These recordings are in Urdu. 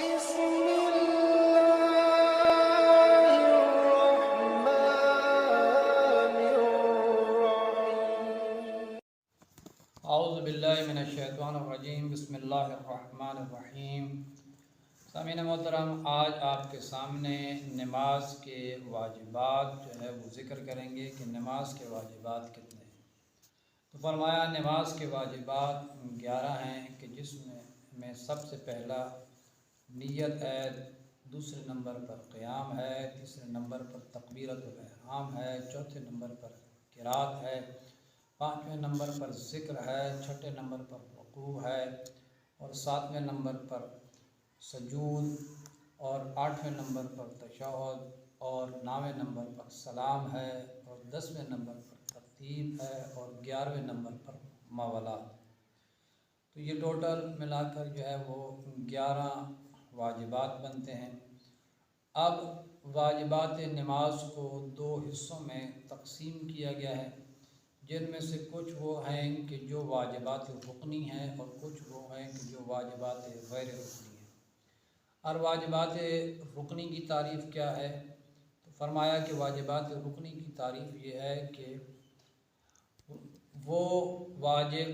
بسم الله الرحمن الرحيم اعوذ باللہ من الشیطان الرجیم بسم اللہ الرحمن الرحیم۔ سامعین محترم، آج آپ کے سامنے نماز کے واجبات جو ہے وہ ذکر کریں گے کہ نماز کے واجبات کتنے ہیں۔ تو فرمایا نماز کے واجبات 11 ہیں کہ جس میں سب سے پہلا نیت ہے، دوسرے نمبر پر قیام ہے، تیسرے نمبر پر تکبیرۃ الاحرام ہے، چوتھے نمبر پر قرات ہے، پانچویں نمبر پر ذکر ہے، چھٹے نمبر پر رکوع ہے، اور ساتویں نمبر پر سجود، اور آٹھویں نمبر پر تشہد، اور نویں نمبر پر سلام ہے، اور 10ویں نمبر پر ترتیب ہے، اور 11ویں نمبر پر ماولات۔ تو یہ ٹوٹل ملا کر جو ہے وہ 11 واجبات بنتے ہیں۔ اب واجبات نماز کو 2 حصوں میں تقسیم کیا گیا ہے، جن میں سے کچھ وہ ہیں کہ جو واجبات رکنی ہیں اور کچھ وہ ہیں کہ جو واجبات غیر رکنی ہیں۔ اور واجبات رکنی کی تعریف کیا ہے؟ تو فرمایا کہ واجبات رکنی کی تعریف یہ ہے کہ وہ واجب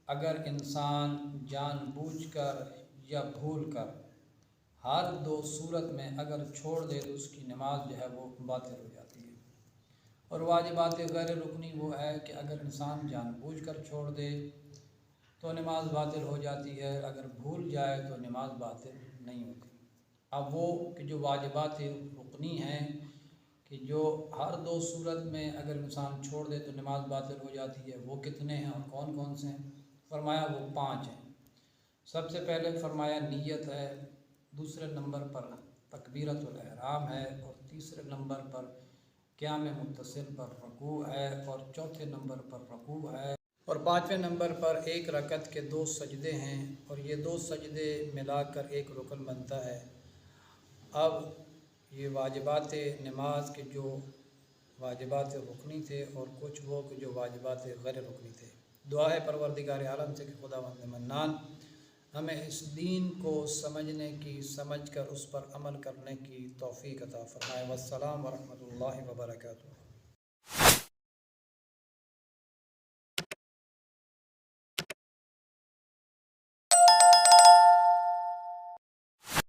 اگر انسان جان بوجھ کر یا بھول کر ہر 2 صورت میں اگر چھوڑ دے تو اس کی نماز جو ہے وہ باطل ہو جاتی ہے۔ اور واجبات غیر رکنی وہ ہے کہ اگر انسان جان بوجھ کر چھوڑ دے تو نماز باطل ہو جاتی ہے، اگر بھول جائے تو نماز باطل نہیں ہوتی۔ اب وہ کہ جو واجبات رکنی ہیں کہ جو ہر 2 صورت میں اگر انسان چھوڑ دے تو نماز باطل ہو جاتی ہے، وہ کتنے ہیں اور کون کون سے ہیں؟ فرمایا وہ 5 ہیں۔ سب سے پہلے فرمایا نیت ہے، دوسرے نمبر پر تکبیرۃ الاحرام ہے، اور تیسرے نمبر پر قیام متصل پر رکوع ہے، اور چوتھے نمبر پر رکوع ہے، اور 5ویں نمبر پر 1 رکعت کے 2 سجدے ہیں، اور یہ 2 سجدے ملا کر 1 رکن بنتا ہے۔ اب یہ واجبات نماز کے جو واجبات رکنی تھے اور کچھ وہ کہ جو واجبات غیر رکنی تھے۔ دعا ہے پروردگار عالم سے کہ خداوند منان ہمیں اس دین کو سمجھنے کی، سمجھ کر اس پر عمل کرنے کی توفیق عطا فرمائے۔ والسلام ورحمۃ اللہ وبرکاتہ۔